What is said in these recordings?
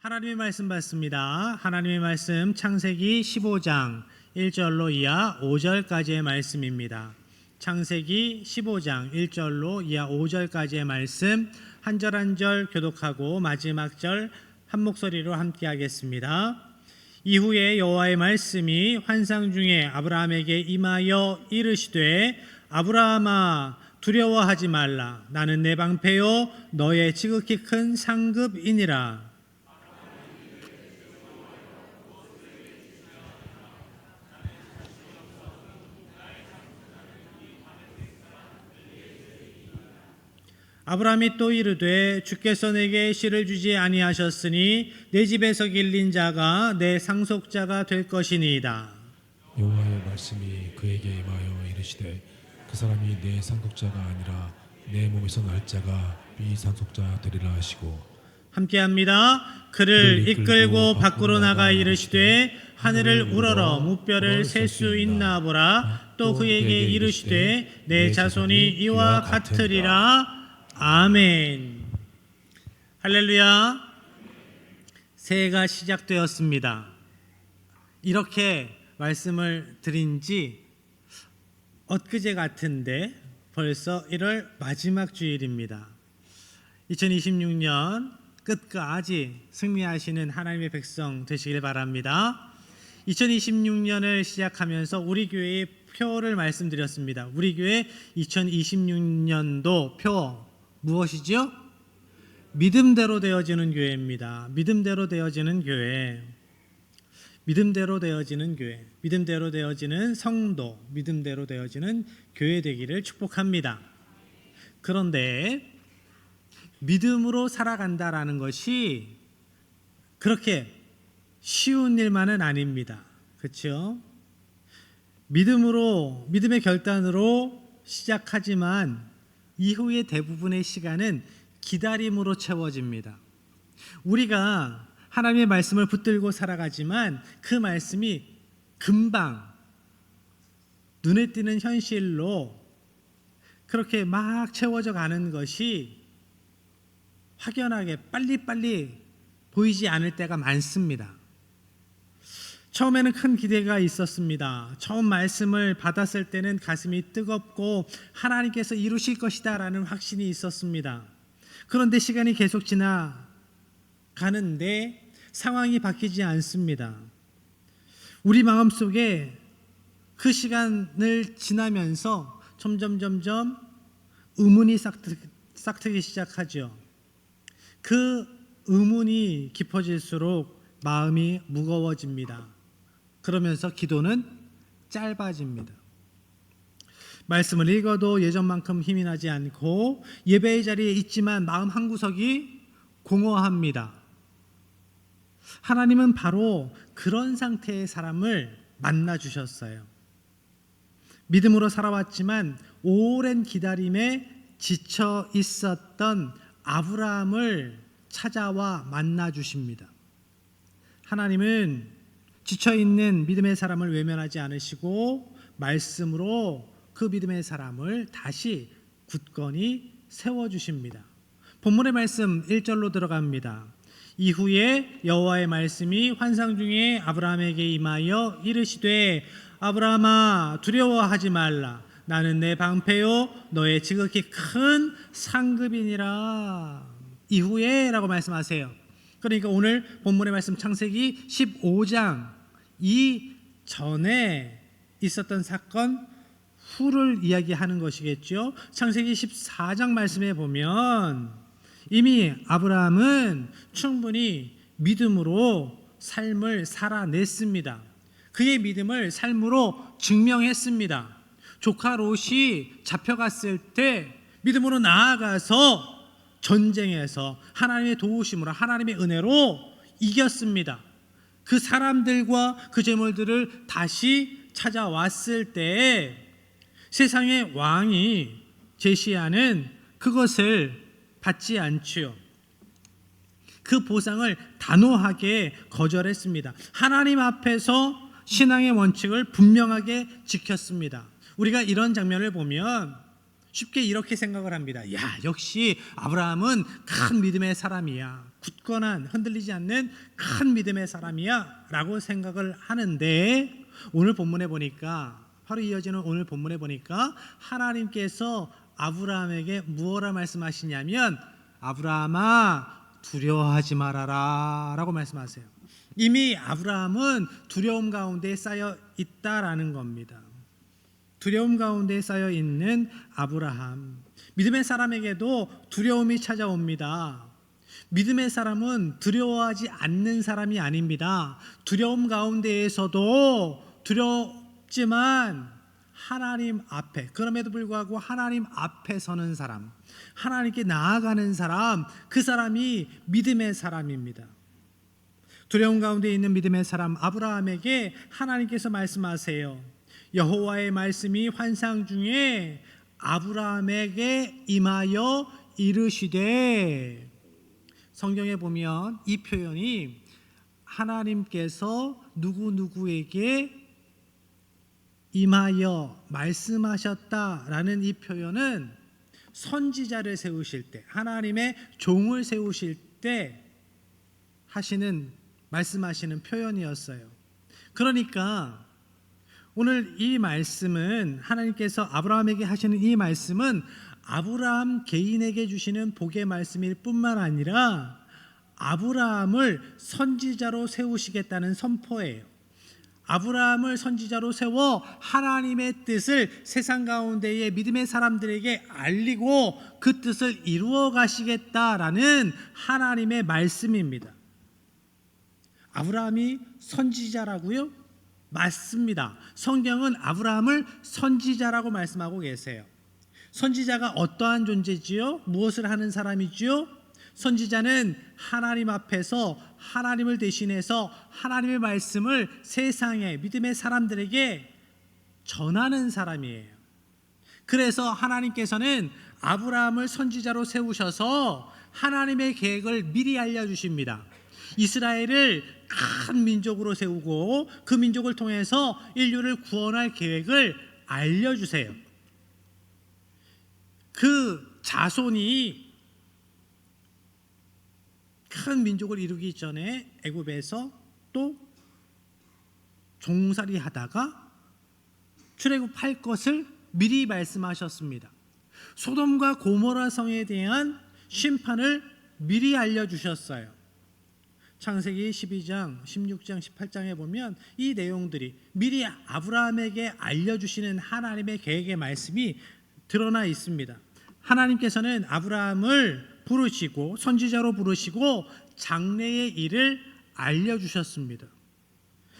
하나님의 말씀 받습니다. 하나님의 말씀 창세기 15장 1절로 이하 5절까지의 말씀입니다. 창세기 15장 1절로 이하 5절까지의 말씀 한 절 한 절 교독하고 마지막 절 한 목소리로 함께 하겠습니다. 이후에 여호와의 말씀이 환상 중에 아브라함에게 임하여 이르시되 아브라함아 두려워하지 말라. 나는 내 방패요 너의 지극히 큰 상급이니라. 아브라함이 또 이르되 주께서 내게 씨를 주지 아니하셨으니 내 집에서 길린 자가 내 상속자가 될 것이니이다. 여호와의 말씀이 그에게 임하여 이르시되 그 사람이 내 상속자가 아니라 내 몸에서 날 자가 네 상속자 되리라 하시고 함께합니다. 그를 이끌고 밖으로 나가 이르시되 하늘을 우러러 무뼈를 셀 수 있나 보라. 또 그에게 이르시되 내 자손이 이와 같으리라. 아멘. 할렐루야. 새해가 시작되었습니다. 이렇게 말씀을 드린 지 엊그제 같은데 벌써 1월 마지막 주일입니다. 2026년 끝까지 승리하시는 하나님의 백성 되시길 바랍니다. 2026년을 시작하면서 우리 교회의 표를 말씀드렸습니다. 우리 교회 2026년도 표 무엇이죠? 믿음대로 되어지는 교회입니다. 믿음대로 되어지는 교회. 믿음대로 되어지는 교회. 믿음대로 되어지는 성도. 믿음대로 되어지는 교회 되기를 축복합니다. 그런데 믿음으로 살아간다라는 것이 그렇게 쉬운 일만은 아닙니다. 그렇죠? 믿음의 결단으로 시작하지만 이후의 대부분의 시간은 기다림으로 채워집니다. 우리가 하나님의 말씀을 붙들고 살아가지만 그 말씀이 금방 눈에 띄는 현실로 그렇게 막 채워져 가는 것이 확연하게 빨리빨리 보이지 않을 때가 많습니다. 처음에는 큰 기대가 있었습니다. 처음 말씀을 받았을 때는 가슴이 뜨겁고 하나님께서 이루실 것이다 라는 확신이 있었습니다. 그런데 시간이 계속 지나가는데 상황이 바뀌지 않습니다. 우리 마음속에 그 시간을 지나면서 점점 의문이 싹트기 시작하죠. 그 의문이 깊어질수록 마음이 무거워집니다. 그러면서 기도는 짧아집니다. 말씀을 읽어도 예전만큼 힘이 나지 않고 예배의 자리에 있지만 마음 한구석이 공허합니다. 하나님은 바로 그런 상태의 사람을 만나주셨어요. 믿음으로 살아왔지만 오랜 기다림에 지쳐 있었던 아브라함을 찾아와 만나주십니다. 하나님은 지쳐있는 믿음의 사람을 외면하지 않으시고 말씀으로 그 믿음의 사람을 다시 굳건히 세워주십니다. 본문의 말씀 1절로 들어갑니다. 이후에 여호와의 말씀이 환상 중에 아브라함에게 임하여 이르시되 아브라함아 두려워하지 말라. 나는 내 방패요 너의 지극히 큰 상급이니라. 이후에 라고 말씀하세요. 그러니까 오늘 본문의 말씀 창세기 15장 이 전에 있었던 사건 후를 이야기하는 것이겠죠. 창세기 14장 말씀에 보면 이미 아브라함은 충분히 믿음으로 삶을 살아냈습니다. 그의 믿음을 삶으로 증명했습니다. 조카 롯이 잡혀갔을 때 믿음으로 나아가서 전쟁에서 하나님의 도우심으로 하나님의 은혜로 이겼습니다. 그 사람들과 그 재물들을 다시 찾아왔을 때 세상의 왕이 제시하는 그것을 받지 않지요. 그 보상을 단호하게 거절했습니다. 하나님 앞에서 신앙의 원칙을 분명하게 지켰습니다. 우리가 이런 장면을 보면 쉽게 이렇게 생각을 합니다. 야, 역시 아브라함은 큰 믿음의 사람이야. 굳건한 흔들리지 않는 큰 믿음의 사람이야 라고 생각을 하는데, 오늘 본문에 보니까, 바로 이어지는 오늘 본문에 보니까 하나님께서 아브라함에게 무엇라 말씀하시냐면, 아브라함아 두려워하지 말아라 라고 말씀하세요. 이미 아브라함은 두려움 가운데 쌓여 있다라는 겁니다. 두려움 가운데 쌓여 있는 아브라함, 믿음의 사람에게도 두려움이 찾아옵니다. 믿음의 사람은 두려워하지 않는 사람이 아닙니다. 두려움 가운데에서도 두렵지만 하나님 앞에, 그럼에도 불구하고 하나님 앞에 서는 사람, 하나님께 나아가는 사람, 그 사람이 믿음의 사람입니다. 두려움 가운데 있는 믿음의 사람 아브라함에게 하나님께서 말씀하세요. 여호와의 말씀이 환상 중에 아브라함에게 임하여 이르시되, 성경에 보면 이 표현이 하나님께서 누구누구에게 임하여 말씀하셨다라는 이 표현은 선지자를 세우실 때, 하나님의 종을 세우실 때 말씀하시는 표현이었어요. 그러니까 오늘 이 말씀은, 하나님께서 아브라함에게 하시는 이 말씀은 아브라함 개인에게 주시는 복의 말씀일 뿐만 아니라 아브라함을 선지자로 세우시겠다는 선포예요. 아브라함을 선지자로 세워 하나님의 뜻을 세상 가운데의 믿음의 사람들에게 알리고 그 뜻을 이루어 가시겠다라는 하나님의 말씀입니다. 아브라함이 선지자라고요? 맞습니다. 성경은 아브라함을 선지자라고 말씀하고 계세요. 선지자가 어떠한 존재지요? 무엇을 하는 사람이지요? 선지자는 하나님 앞에서 하나님을 대신해서 하나님의 말씀을 세상의 믿음의 사람들에게 전하는 사람이에요. 그래서 하나님께서는 아브라함을 선지자로 세우셔서 하나님의 계획을 미리 알려주십니다. 이스라엘을 큰 민족으로 세우고 그 민족을 통해서 인류를 구원할 계획을 알려주세요. 그 자손이 큰 민족을 이루기 전에 애굽에서 또 종살이 하다가 출애굽할 것을 미리 말씀하셨습니다. 소돔과 고모라 성에 대한 심판을 미리 알려주셨어요. 창세기 12장, 16장, 18장에 보면 이 내용들이 미리 아브라함에게 알려주시는 하나님의 계획의 말씀이 드러나 있습니다. 하나님께서는 아브라함을 부르시고 선지자로 부르시고 장래의 일을 알려주셨습니다.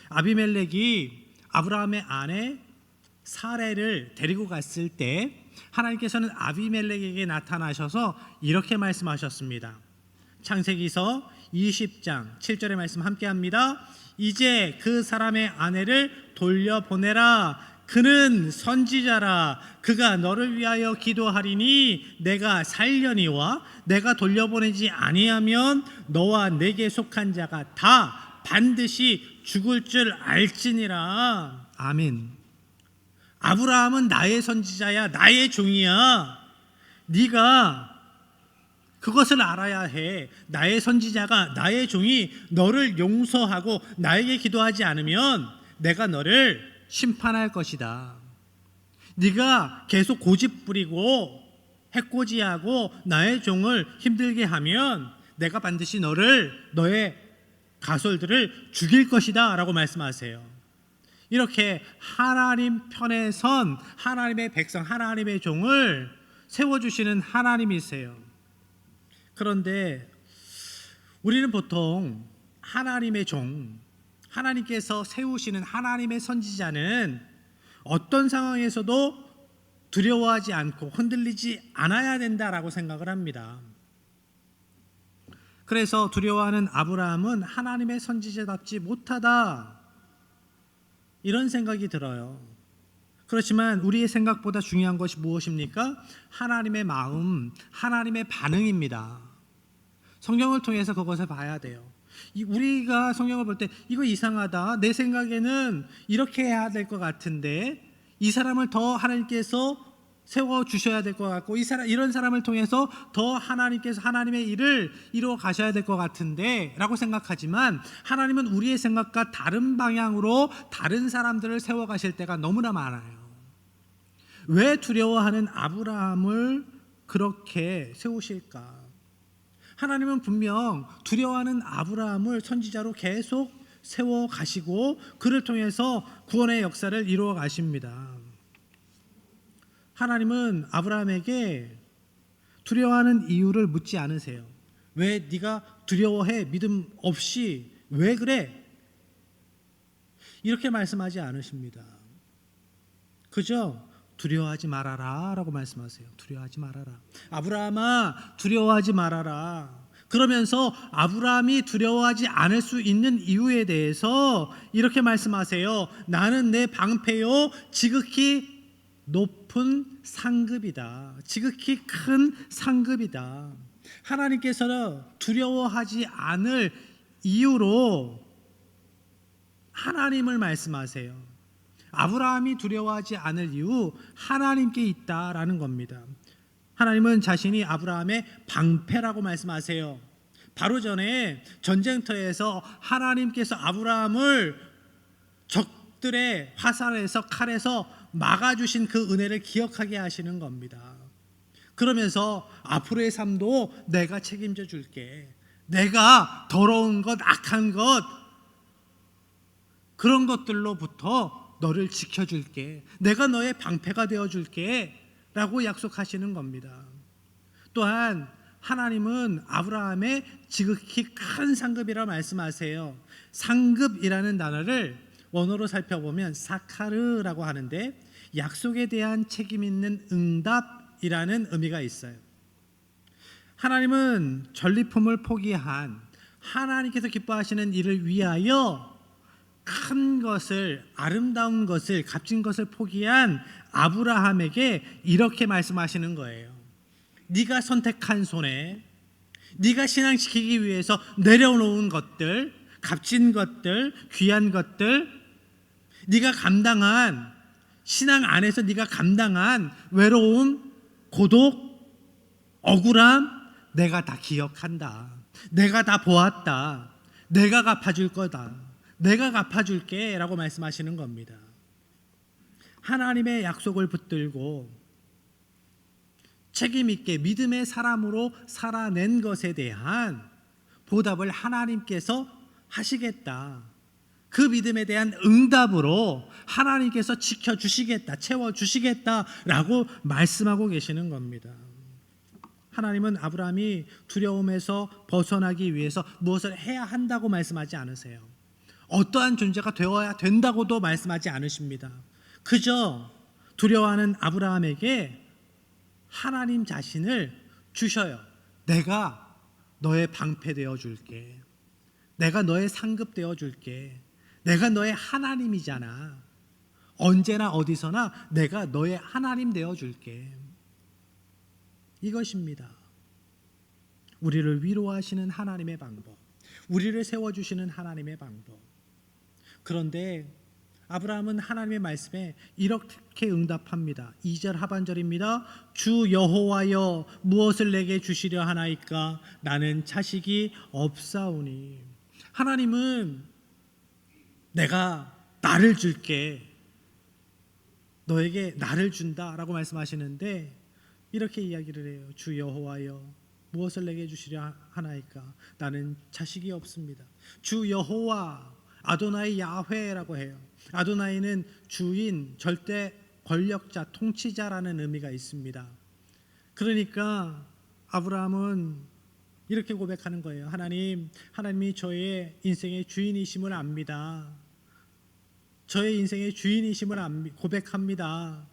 아비멜렉이 아브라함의 아내 사레를 데리고 갔을 때 하나님께서는 아비멜렉에게 나타나셔서 이렇게 말씀하셨습니다. 창세기서 20장 7절의 말씀 함께합니다. 이제 그 사람의 아내를 돌려보내라. 그는 선지자라. 그가 너를 위하여 기도하리니 내가 살려니와 내가 돌려보내지 아니하면 너와 내게 속한 자가 다 반드시 죽을 줄 알지니라. 아멘. 아브라함은 나의 선지자야, 나의 종이야. 네가 그것을 알아야 해. 나의 선지자가, 나의 종이 너를 용서하고 나에게 기도하지 않으면 내가 너를 심판할 것이다. 네가 계속 고집 부리고 해코지하고 나의 종을 힘들게 하면 내가 반드시 너의 가솔들을 죽일 것이다 라고 말씀하세요. 이렇게 하나님 편에 선 하나님의 백성, 하나님의 종을 세워주시는 하나님이세요. 그런데 우리는 보통 하나님의 종, 하나님께서 세우시는 하나님의 선지자는 어떤 상황에서도 두려워하지 않고 흔들리지 않아야 된다라고 생각을 합니다. 그래서 두려워하는 아브라함은 하나님의 선지자답지 못하다, 이런 생각이 들어요. 그렇지만 우리의 생각보다 중요한 것이 무엇입니까? 하나님의 마음, 하나님의 반응입니다. 성경을 통해서 그것을 봐야 돼요. 우리가 성경을 볼 때 이거 이상하다, 내 생각에는 이렇게 해야 될 것 같은데 이 사람을 더 하나님께서 세워 주셔야 될 것 같고 이런 사람을 통해서 더 하나님께서 하나님의 일을 이루어 가셔야 될 것 같은데 라고 생각하지만 하나님은 우리의 생각과 다른 방향으로 다른 사람들을 세워 가실 때가 너무나 많아요. 왜 두려워하는 아브라함을 그렇게 세우실까? 하나님은 분명 두려워하는 아브라함을 선지자로 계속 세워 가시고 그를 통해서 구원의 역사를 이루어 가십니다. 하나님은 아브라함에게 두려워하는 이유를 묻지 않으세요. 왜 네가 두려워해? 믿음 없이 왜 그래? 이렇게 말씀하지 않으십니다. 그저 두려워하지 말아라 라고 말씀하세요. 두려워하지 말아라. 아브라함아 두려워하지 말아라. 그러면서 아브라함이 두려워하지 않을 수 있는 이유에 대해서 이렇게 말씀하세요. 나는 내 방패요 지극히 높은 상급이다. 지극히 큰 상급이다. 하나님께서는 두려워하지 않을 이유로 하나님을 말씀하세요. 아브라함이 두려워하지 않을 이유 하나님께 있다라는 겁니다. 하나님은 자신이 아브라함의 방패라고 말씀하세요. 바로 전에 전쟁터에서 하나님께서 아브라함을 적들의 화살에서 칼에서 막아주신 그 은혜를 기억하게 하시는 겁니다. 그러면서 앞으로의 삶도 내가 책임져 줄게. 내가 더러운 것, 악한 것 그런 것들로부터 너를 지켜줄게. 내가 너의 방패가 되어줄게 라고 약속하시는 겁니다. 또한 하나님은 아브라함의 지극히 큰 상급이라 말씀하세요. 상급이라는 단어를 원어로 살펴보면 사카르라고 하는데 약속에 대한 책임 있는 응답이라는 의미가 있어요. 하나님은 전리품을 포기한 하나님께서 기뻐하시는 일을 위하여 큰 것을 아름다운 것을 값진 것을 포기한 아브라함에게 이렇게 말씀하시는 거예요. 네가 선택한 손에 네가 신앙시키기 위해서 내려놓은 것들 값진 것들 귀한 것들 네가 감당한 신앙 안에서 네가 감당한 외로움, 고독, 억울함 내가 다 기억한다. 내가 다 보았다. 내가 갚아줄 거다. 내가 갚아줄게 라고 말씀하시는 겁니다. 하나님의 약속을 붙들고 책임 있게 믿음의 사람으로 살아낸 것에 대한 보답을 하나님께서 하시겠다. 그 믿음에 대한 응답으로 하나님께서 지켜주시겠다, 채워주시겠다라고 말씀하고 계시는 겁니다. 하나님은 아브라함이 두려움에서 벗어나기 위해서 무엇을 해야 한다고 말씀하지 않으세요. 어떠한 존재가 되어야 된다고도 말씀하지 않으십니다. 그저 두려워하는 아브라함에게 하나님 자신을 주셔요. 내가 너의 방패 되어줄게. 내가 너의 상급 되어줄게. 내가 너의 하나님이잖아. 언제나 어디서나 내가 너의 하나님 되어줄게. 이것입니다. 우리를 위로하시는 하나님의 방법, 우리를 세워주시는 하나님의 방법. 그런데 아브라함은 하나님의 말씀에 이렇게 응답합니다. 2절 하반절입니다. 주 여호와여 무엇을 내게 주시려 하나이까? 나는 자식이 없사오니. 하나님은 내가 나를 줄게. 너에게 나를 준다라고 말씀하시는데 이렇게 이야기를 해요. 주 여호와여 무엇을 내게 주시려 하나이까? 나는 자식이 없습니다. 주 여호와 아도나이 야훼라고 해요. 아도나이는 주인, 절대 권력자, 통치자라는 의미가 있습니다. 그러니까 아브라함은 이렇게 고백하는 거예요. 하나님이 저의 인생의 주인이심을 압니다. 저의 인생의 주인이심을 고백합니다.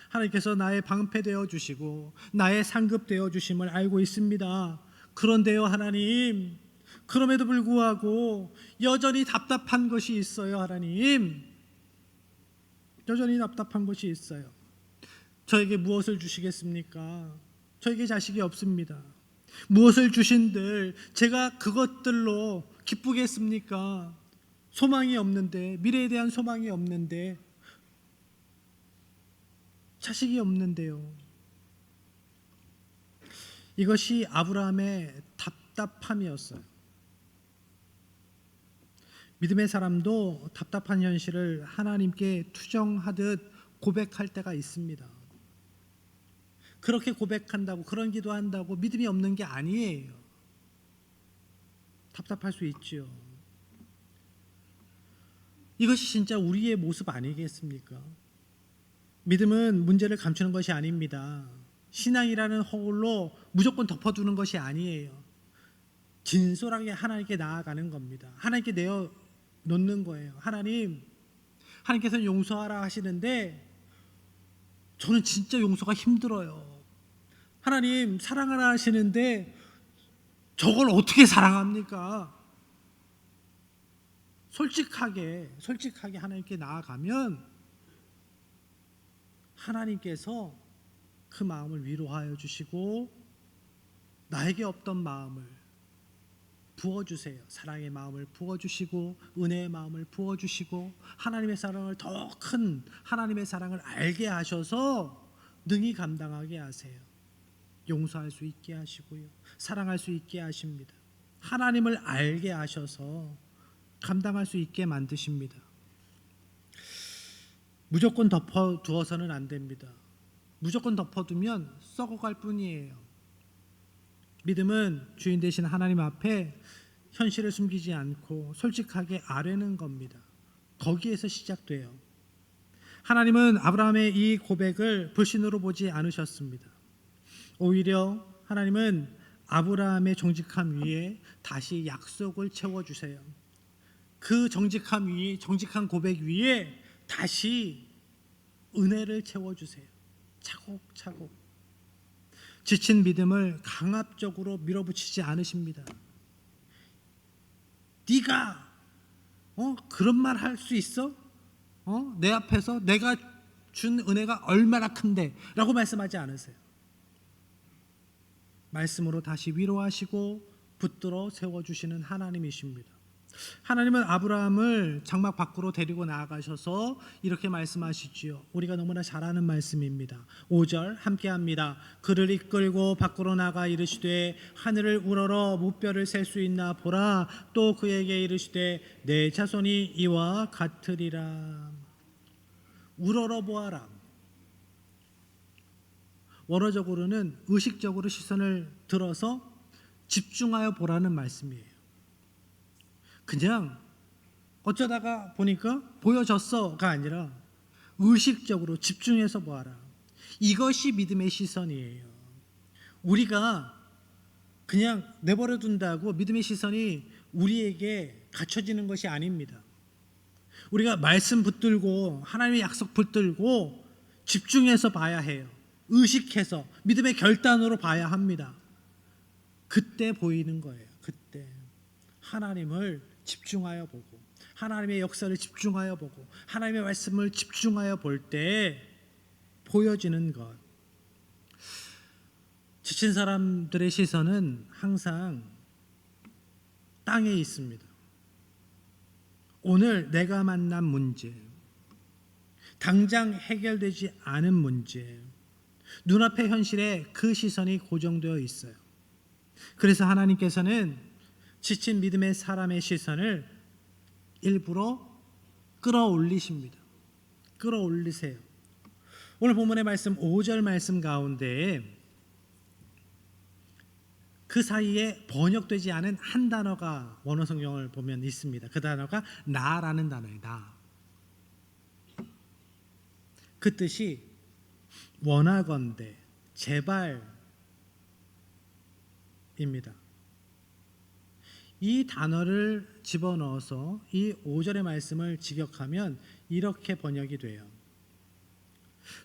하나님께서 나의 방패 되어 주시고 나의 상급 되어 주심을 알고 있습니다. 그런데요 하나님, 그럼에도 불구하고 여전히 답답한 것이 있어요. 하나님, 여전히 답답한 것이 있어요. 저에게 무엇을 주시겠습니까? 저에게 자식이 없습니다. 무엇을 주신들 제가 그것들로 기쁘겠습니까? 소망이 없는데, 미래에 대한 소망이 없는데 자식이 없는데요. 이것이 아브라함의 답답함이었어요. 믿음의 사람도 답답한 현실을 하나님께 투정하듯 고백할 때가 있습니다. 그렇게 고백한다고, 그런 기도한다고 믿음이 없는 게 아니에요. 답답할 수 있죠. 이것이 진짜 우리의 모습 아니겠습니까? 믿음은 문제를 감추는 것이 아닙니다. 신앙이라는 허울로 무조건 덮어두는 것이 아니에요. 진솔하게 하나님께 나아가는 겁니다. 하나님께 내어놓는 거예요. 하나님께서는 용서하라 하시는데 저는 진짜 용서가 힘들어요. 하나님 사랑하라 하시는데 저걸 어떻게 사랑합니까? 솔직하게 하나님께 나아가면 하나님께서 그 마음을 위로하여 주시고 나에게 없던 마음을 부어주세요. 사랑의 마음을 부어주시고 은혜의 마음을 부어주시고 하나님의 사랑을, 더 큰 하나님의 사랑을 알게 하셔서 능히 감당하게 하세요. 용서할 수 있게 하시고요, 사랑할 수 있게 하십니다. 하나님을 알게 하셔서 감당할 수 있게 만드십니다. 무조건 덮어두어서는 안 됩니다. 무조건 덮어두면 썩어갈 뿐이에요. 믿음은 주인 되신 하나님 앞에 현실을 숨기지 않고 솔직하게 아뢰는 겁니다. 거기에서 시작돼요. 하나님은 아브라함의 이 고백을 불신으로 보지 않으셨습니다. 오히려 하나님은 아브라함의 정직함 위에 다시 약속을 채워주세요. 그 정직함 위에, 정직한 고백 위에 다시 은혜를 채워주세요. 차곡차곡. 지친 믿음을 강압적으로 밀어붙이지 않으십니다. 네가 그런 말 할 수 있어? 내 앞에서 내가 준 은혜가 얼마나 큰데 라고 말씀하지 않으세요. 말씀으로 다시 위로하시고 붙들어 세워주시는 하나님이십니다. 하나님은 아브라함을 장막 밖으로 데리고 나아가셔서 이렇게 말씀하시지요. 우리가 너무나 잘 아는 말씀입니다. 5절 함께합니다. 그를 이끌고 밖으로 나가 이르시되 하늘을 우러러 무뼈를 셀 수 있나 보라. 또 그에게 이르시되 내 자손이 이와 같으리라. 우러러 보아라. 원어적으로는 의식적으로 시선을 들어서 집중하여 보라는 말씀이에요. 그냥 어쩌다가 보니까 보여졌어가 아니라 의식적으로 집중해서 보아라. 이것이 믿음의 시선이에요. 우리가 그냥 내버려 둔다고 믿음의 시선이 우리에게 갖춰지는 것이 아닙니다. 우리가 말씀 붙들고 하나님의 약속 붙들고 집중해서 봐야 해요. 의식해서 믿음의 결단으로 봐야 합니다. 그때 보이는 거예요. 그때 하나님을 집중하여 보고 하나님의 역사를 집중하여 보고 하나님의 말씀을 집중하여 볼 때 보여지는 것. 지친 사람들의 시선은 항상 땅에 있습니다. 오늘 내가 만난 문제, 당장 해결되지 않은 문제, 눈앞의 현실에 그 시선이 고정되어 있어요. 그래서 하나님께서는 지친 믿음의 사람의 시선을 일부러 끌어올리십니다. 끌어올리세요. 오늘 본문의 말씀 5절 말씀 가운데 그 사이에 번역되지 않은 한 단어가 원어 성경을 보면 있습니다. 그 단어가 나라는 단어예요. 나. 그 뜻이 원하건대, 제발입니다. 이 단어를 집어넣어서 이 5절의 말씀을 직역하면 이렇게 번역이 돼요.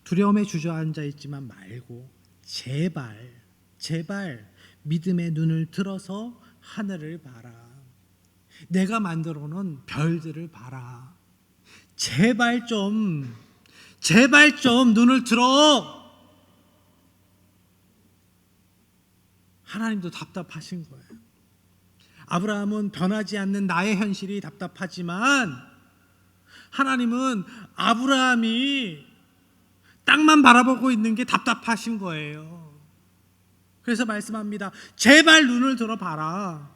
두려움에 주저앉아 있지만 말고 제발 믿음의 눈을 들어서 하늘을 봐라. 내가 만들어 놓은 별들을 봐라. 제발 좀 눈을 들어. 하나님도 답답하신 거예요. 아브라함은 변하지 않는 나의 현실이 답답하지만 하나님은 아브라함이 땅만 바라보고 있는 게 답답하신 거예요. 그래서 말씀합니다. 제발 눈을 들어봐라.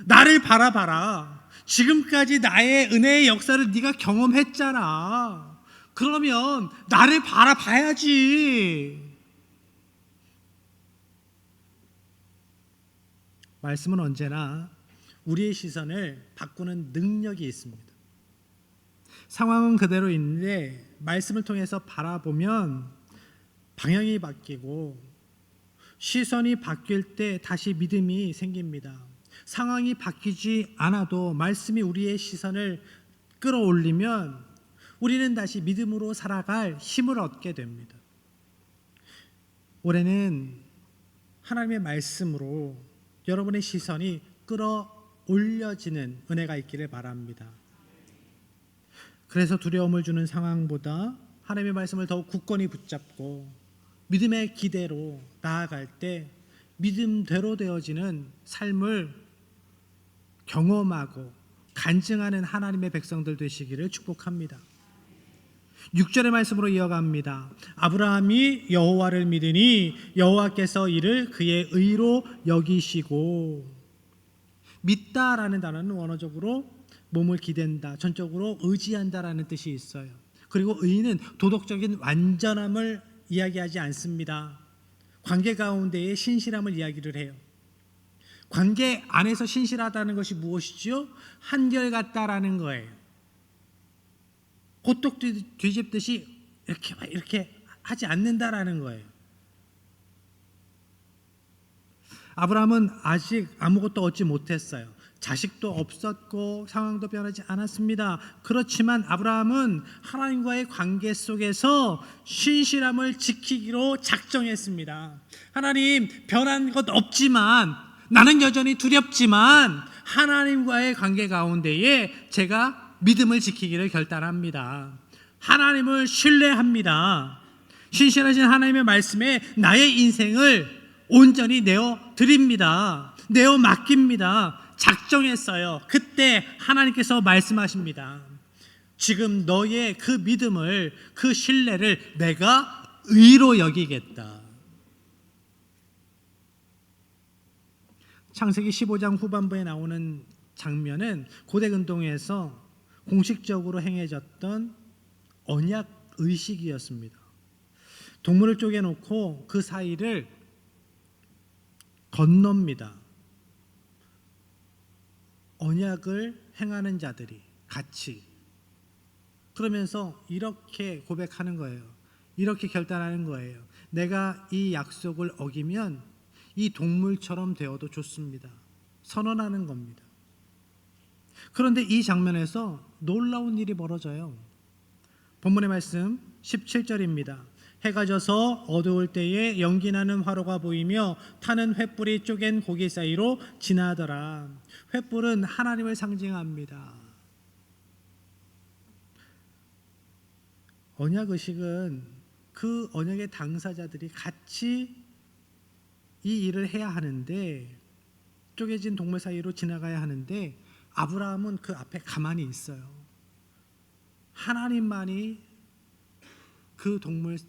나를 바라봐라. 지금까지 나의 은혜의 역사를 네가 경험했잖아. 그러면 나를 바라봐야지. 말씀은 언제나 우리의 시선을 바꾸는 능력이 있습니다. 상황은 그대로 있는데 말씀을 통해서 바라보면 방향이 바뀌고 시선이 바뀔 때 다시 믿음이 생깁니다. 상황이 바뀌지 않아도 말씀이 우리의 시선을 끌어올리면 우리는 다시 믿음으로 살아갈 힘을 얻게 됩니다. 올해는 하나님의 말씀으로 여러분의 시선이 끌어올려지는 은혜가 있기를 바랍니다. 그래서 두려움을 주는 상황보다 하나님의 말씀을 더욱 굳건히 붙잡고 믿음의 기대로 나아갈 때 믿음대로 되어지는 삶을 경험하고 간증하는 하나님의 백성들 되시기를 축복합니다. 6절의 말씀으로 이어갑니다. 아브라함이 여호와를 믿으니 여호와께서 이를 그의 의로 여기시고, 믿다라는 단어는 원어적으로 몸을 기댄다, 전적으로 의지한다라는 뜻이 있어요. 그리고 의는 도덕적인 완전함을 이야기하지 않습니다. 관계 가운데의 신실함을 이야기를 해요. 관계 안에서 신실하다는 것이 무엇이죠? 한결같다라는 거예요. 호떡 뒤집듯이 이렇게 하지 않는다라는 거예요. 아브라함은 아직 아무것도 얻지 못했어요. 자식도 없었고 상황도 변하지 않았습니다. 그렇지만 아브라함은 하나님과의 관계 속에서 신실함을 지키기로 작정했습니다. 하나님, 변한 것 없지만, 나는 여전히 두렵지만 하나님과의 관계 가운데에 제가 믿음을 지키기를 결단합니다. 하나님을 신뢰합니다. 신실하신 하나님의 말씀에 나의 인생을 온전히 내어 드립니다. 내어 맡깁니다. 작정했어요. 그때 하나님께서 말씀하십니다. 지금 너의 그 믿음을, 그 신뢰를 내가 의로 여기겠다. 창세기 15장 후반부에 나오는 장면은 고대 근동에서 공식적으로 행해졌던 언약 의식이었습니다. 동물을 쪼개놓고 그 사이를 건넙니다. 언약을 행하는 자들이 같이. 그러면서 이렇게 고백하는 거예요. 이렇게 결단하는 거예요. 내가 이 약속을 어기면 이 동물처럼 되어도 좋습니다. 선언하는 겁니다. 그런데 이 장면에서 놀라운 일이 벌어져요. 본문의 말씀 17절입니다. 해가 져서 어두울 때에 연기나는 화로가 보이며 타는 횃불이 쪼갠 고기 사이로 지나더라. 횃불은 하나님을 상징합니다. 언약의식은 그 언약의 당사자들이 같이 이 일을 해야 하는데, 쪼개진 동물 사이로 지나가야 하는데 아브라함은 그 앞에 가만히 있어요. 하나님만이 그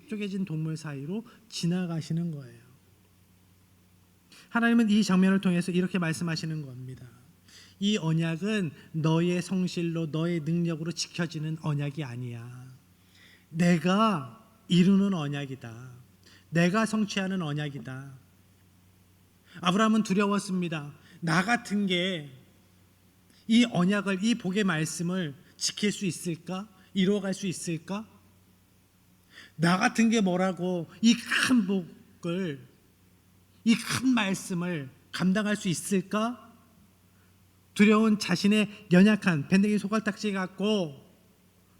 쪼개진 동물 사이로 지나가시는 거예요. 하나님은 이 장면을 통해서 이렇게 말씀하시는 겁니다. 이 언약은 너의 성실로, 너의 능력으로 지켜지는 언약이 아니야. 내가 이루는 언약이다. 내가 성취하는 언약이다. 아브라함은 두려웠습니다. 나 같은 게 이 언약을, 이 복의 말씀을 지킬 수 있을까? 이루어갈 수 있을까? 나 같은 게 뭐라고 이 큰 복을, 이 큰 말씀을 감당할 수 있을까? 두려운 자신의 연약한, 밴댕이 소갈딱지 같고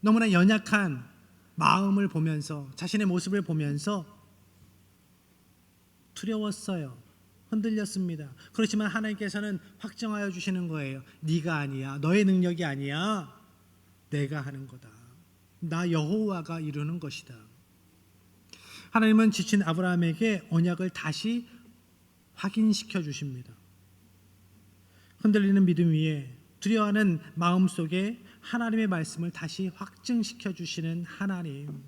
너무나 연약한 마음을 보면서, 자신의 모습을 보면서 두려웠어요. 흔들렸습니다. 그렇지만 하나님께서는 확정하여 주시는 거예요. 네가 아니야. 너의 능력이 아니야. 내가 하는 거다. 나 여호와가 이루는 것이다. 하나님은 지친 아브라함에게 언약을 다시 확인시켜 주십니다. 흔들리는 믿음 위에 두려워하는 마음 속에 하나님의 말씀을 다시 확증시켜 주시는 하나님.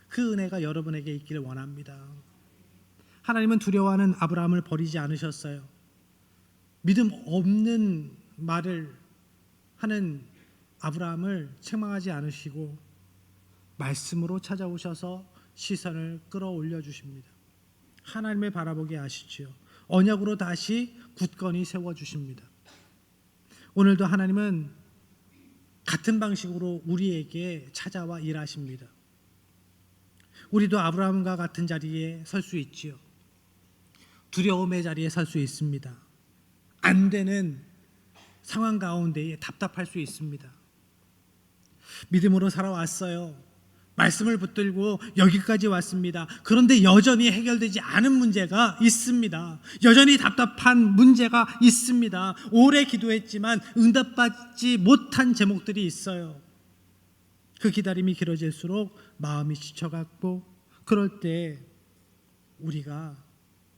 그 은혜가 여러분에게 있기를 원합니다. 하나님은 두려워하는 아브라함을 버리지 않으셨어요. 믿음 없는 말을 하는 아브라함을 책망하지 않으시고 말씀으로 찾아오셔서 시선을 끌어올려 주십니다. 하나님을 바라보게 하시지요. 언약으로 다시 굳건히 세워주십니다. 오늘도 하나님은 같은 방식으로 우리에게 찾아와 일하십니다. 우리도 아브라함과 같은 자리에 설 수 있지요. 두려움의 자리에 설 수 있습니다. 안 되는 상황 가운데에 답답할 수 있습니다. 믿음으로 살아왔어요. 말씀을 붙들고 여기까지 왔습니다. 그런데 여전히 해결되지 않은 문제가 있습니다. 여전히 답답한 문제가 있습니다. 오래 기도했지만 응답받지 못한 제목들이 있어요. 그 기다림이 길어질수록 마음이 지쳐갔고, 그럴 때 우리가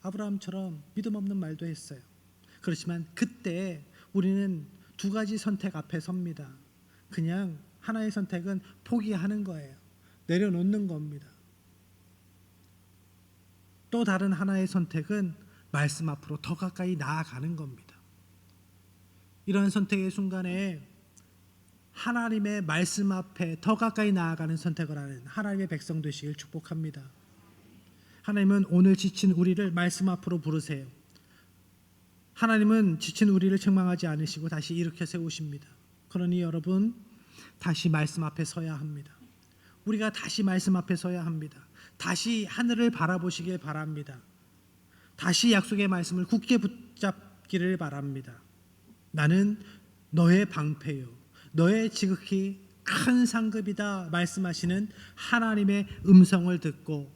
아브라함처럼 믿음 없는 말도 했어요. 그렇지만 그때 우리는 두 가지 선택 앞에 섭니다. 그냥 하나의 선택은 포기하는 거예요. 내려놓는 겁니다. 또 다른 하나의 선택은 말씀 앞으로 더 가까이 나아가는 겁니다. 이런 선택의 순간에 하나님의 말씀 앞에 더 가까이 나아가는 선택을 하는 하나님의 백성 되시길 축복합니다. 하나님은 오늘 지친 우리를 말씀 앞으로 부르세요. 하나님은 지친 우리를 책망하지 않으시고 다시 일으켜 세우십니다. 그러니 여러분, 다시 말씀 앞에 서야 합니다. 우리가 다시 말씀 앞에 서야 합니다. 다시 하늘을 바라보시길 바랍니다. 다시 약속의 말씀을 굳게 붙잡기를 바랍니다. 나는 너의 방패요, 너의 지극히 큰 상급이다 말씀하시는 하나님의 음성을 듣고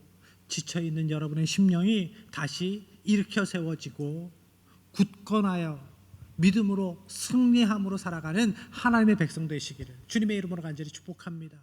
지쳐있는 여러분의 심령이 다시 일으켜 세워지고 굳건하여 믿음으로 승리함으로 살아가는 하나님의 백성 되시기를 주님의 이름으로 간절히 축복합니다.